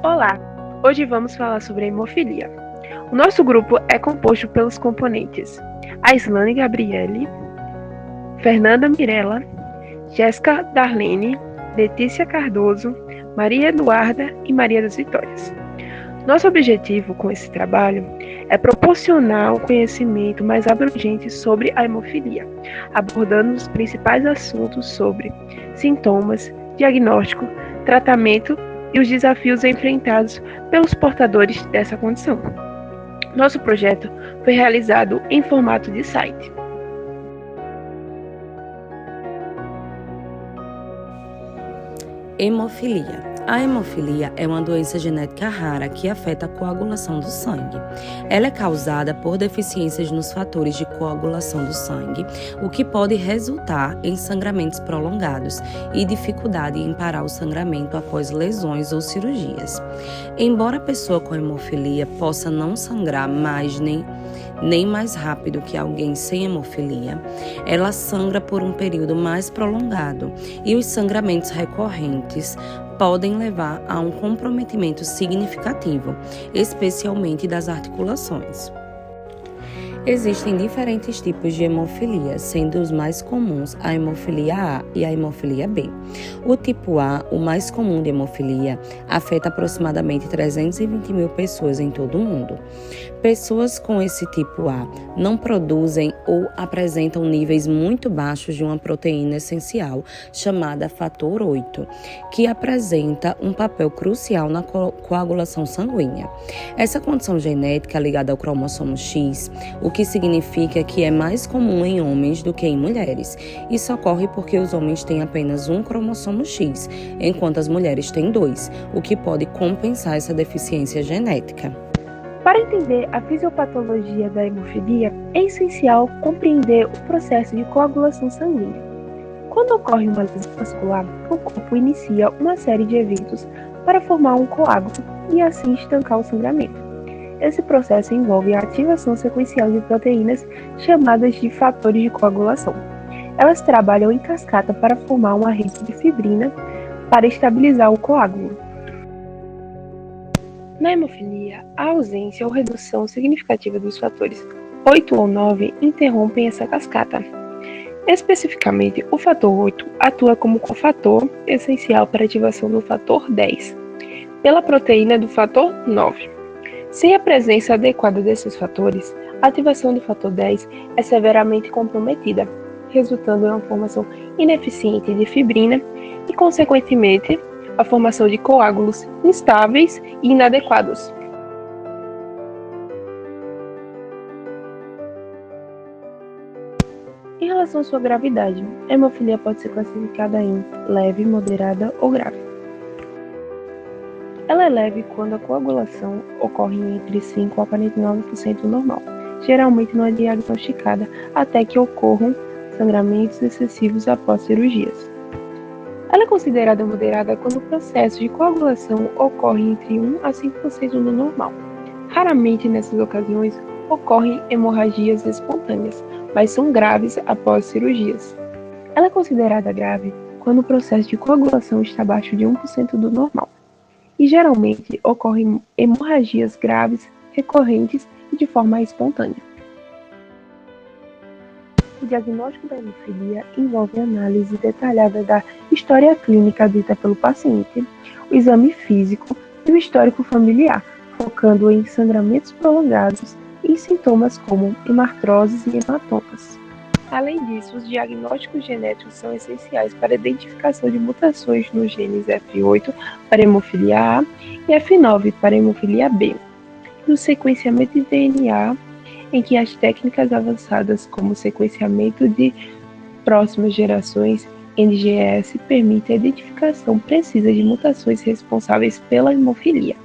Olá! Hoje vamos falar sobre a hemofilia. O nosso grupo é composto pelos componentes Aislane Gabriele, Fernanda Mirella, Jéssica Darlene, Letícia Cardoso, Maria Eduarda e Maria das Vitórias. Nosso objetivo com esse trabalho é proporcionar um conhecimento mais abrangente sobre a hemofilia, abordando os principais assuntos sobre sintomas, diagnóstico, tratamento e os desafios enfrentados pelos portadores dessa condição. Nosso projeto foi realizado em formato de site. Hemofilia. A hemofilia é uma doença genética rara que afeta a coagulação do sangue. Ela é causada por deficiências nos fatores de coagulação do sangue, o que pode resultar em sangramentos prolongados e dificuldade em parar o sangramento após lesões ou cirurgias. Embora a pessoa com hemofilia possa não sangrar mais nem mais rápido que alguém sem hemofilia, ela sangra por um período mais prolongado e os sangramentos recorrentes podem levar a um comprometimento significativo, especialmente das articulações. Existem diferentes tipos de hemofilia, sendo os mais comuns a hemofilia A e a hemofilia B. O tipo A, o mais comum de hemofilia, afeta aproximadamente 320 mil pessoas em todo o mundo. Pessoas com esse tipo A não produzem ou apresentam níveis muito baixos de uma proteína essencial chamada fator 8, que apresenta um papel crucial na coagulação sanguínea. Essa condição genética ligada ao cromossomo X, o que significa que é mais comum em homens do que em mulheres. Isso ocorre porque os homens têm apenas um cromossomo X, enquanto as mulheres têm 2, o que pode compensar essa deficiência genética. Para entender a fisiopatologia da hemofilia, é essencial compreender o processo de coagulação sanguínea. Quando ocorre uma lesão vascular, o corpo inicia uma série de eventos para formar um coágulo e assim estancar o sangramento. Esse processo envolve a ativação sequencial de proteínas chamadas de fatores de coagulação. Elas trabalham em cascata para formar uma rede de fibrina para estabilizar o coágulo. Na hemofilia, a ausência ou redução significativa dos fatores 8 ou 9 interrompem essa cascata. Especificamente, o fator 8 atua como cofator essencial para a ativação do fator 10, pela proteína do fator 9. Sem a presença adequada desses fatores, a ativação do fator 10 é severamente comprometida, resultando em uma formação ineficiente de fibrina e, consequentemente, a formação de coágulos instáveis e inadequados. Em relação à sua gravidade, a hemofilia pode ser classificada em leve, moderada ou grave. Ela é leve quando a coagulação ocorre entre 5% a 49% do normal. Geralmente não é diagnosticada até que ocorram sangramentos excessivos após cirurgias. Ela é considerada moderada quando o processo de coagulação ocorre entre 1% a 5% do normal. Raramente nessas ocasiões ocorrem hemorragias espontâneas, mas são graves após cirurgias. Ela é considerada grave quando o processo de coagulação está abaixo de 1% do normal. E geralmente ocorrem hemorragias graves, recorrentes e de forma espontânea. O diagnóstico da hemofilia envolve análise detalhada da história clínica dita pelo paciente, o exame físico e o histórico familiar, focando em sangramentos prolongados e sintomas como hemartroses e hematomas. Além disso, os diagnósticos genéticos são essenciais para a identificação de mutações nos genes F8 para hemofilia A e F9 para hemofilia B, e o sequenciamento de DNA, em que as técnicas avançadas como sequenciamento de próximas gerações, NGS, permitem a identificação precisa de mutações responsáveis pela hemofilia.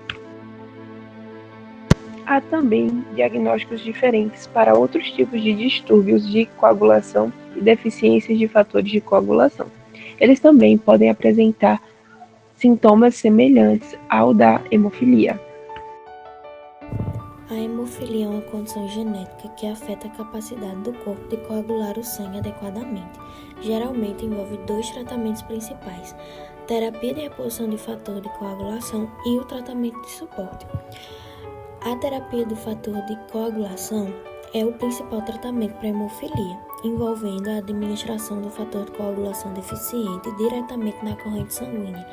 Há também diagnósticos diferentes para outros tipos de distúrbios de coagulação e deficiências de fatores de coagulação. Eles também podem apresentar sintomas semelhantes ao da hemofilia. A hemofilia é uma condição genética que afeta a capacidade do corpo de coagular o sangue adequadamente. Geralmente envolve 2 tratamentos principais: terapia de reposição de fator de coagulação e o tratamento de suporte. A terapia do fator de coagulação é o principal tratamento para a hemofilia, envolvendo a administração do fator de coagulação deficiente diretamente na corrente sanguínea.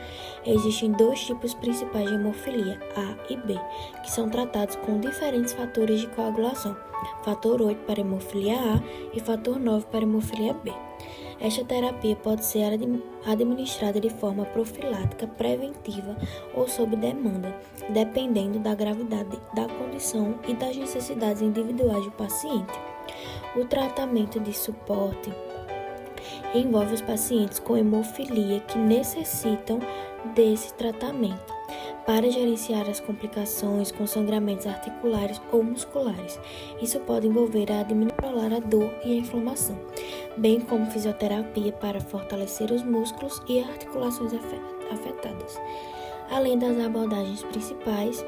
Existem dois tipos principais de hemofilia, A e B, que são tratados com diferentes fatores de coagulação, fator 8 para hemofilia A e fator 9 para hemofilia B. Esta terapia pode ser administrada de forma profilática, preventiva ou sob demanda, dependendo da gravidade da condição e das necessidades individuais do paciente. O tratamento de suporte envolve os pacientes com hemofilia que necessitam desse tratamento para gerenciar as complicações com sangramentos articulares ou musculares. Isso pode envolver a diminuir a dor e a inflamação, bem como fisioterapia para fortalecer os músculos e articulações afetadas. Além das abordagens principais,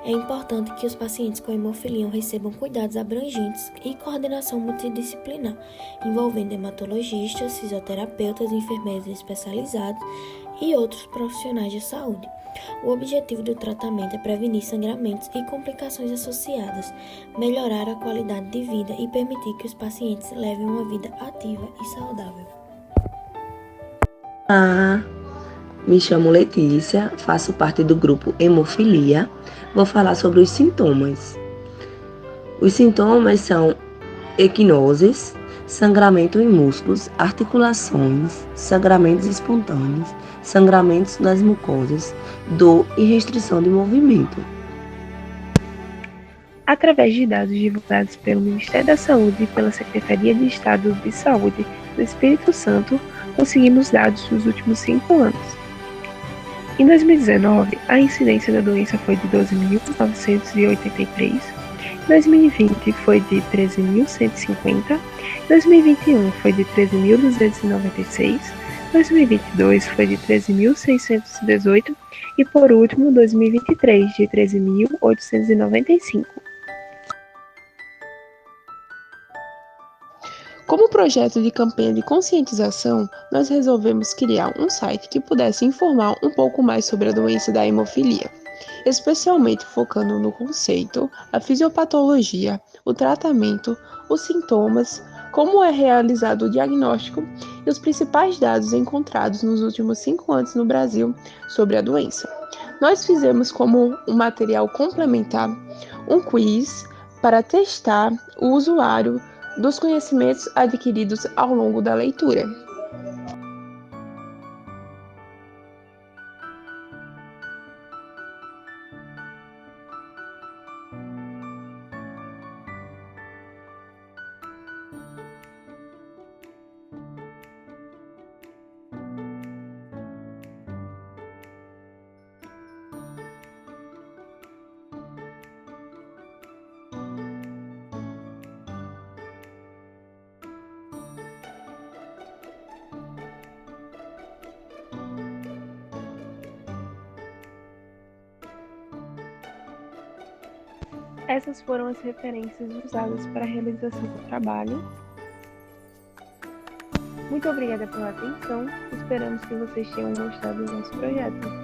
é importante que os pacientes com hemofilia recebam cuidados abrangentes e coordenação multidisciplinar, envolvendo hematologistas, fisioterapeutas, enfermeiros especializados e outros profissionais de saúde. O objetivo do tratamento é prevenir sangramentos e complicações associadas, melhorar a qualidade de vida e permitir que os pacientes levem uma vida ativa e saudável. Me chamo Letícia, faço parte do grupo Hemofilia. Vou falar sobre os sintomas. Os sintomas são equinoses, sangramento em músculos, articulações, sangramentos espontâneos, sangramentos nas mucosas, dor e restrição de movimento. Através de dados divulgados pelo Ministério da Saúde e pela Secretaria de Estado de Saúde do Espírito Santo, conseguimos dados dos últimos 5 anos. Em 2019, a incidência da doença foi de 12.983, em 2020 foi de 13.150, em 2021 foi de 13.296, 2022 foi de 13.618 e, por último, 2023 de 13.895. Como projeto de campanha de conscientização, nós resolvemos criar um site que pudesse informar um pouco mais sobre a doença da hemofilia, especialmente focando no conceito, a fisiopatologia, o tratamento, os sintomas, como é realizado o diagnóstico e os principais dados encontrados nos últimos 5 anos no Brasil sobre a doença. Nós fizemos como um material complementar um quiz para testar o usuário dos conhecimentos adquiridos ao longo da leitura. Essas foram as referências usadas para a realização do trabalho. Muito obrigada pela atenção, esperamos que vocês tenham gostado do nosso projeto.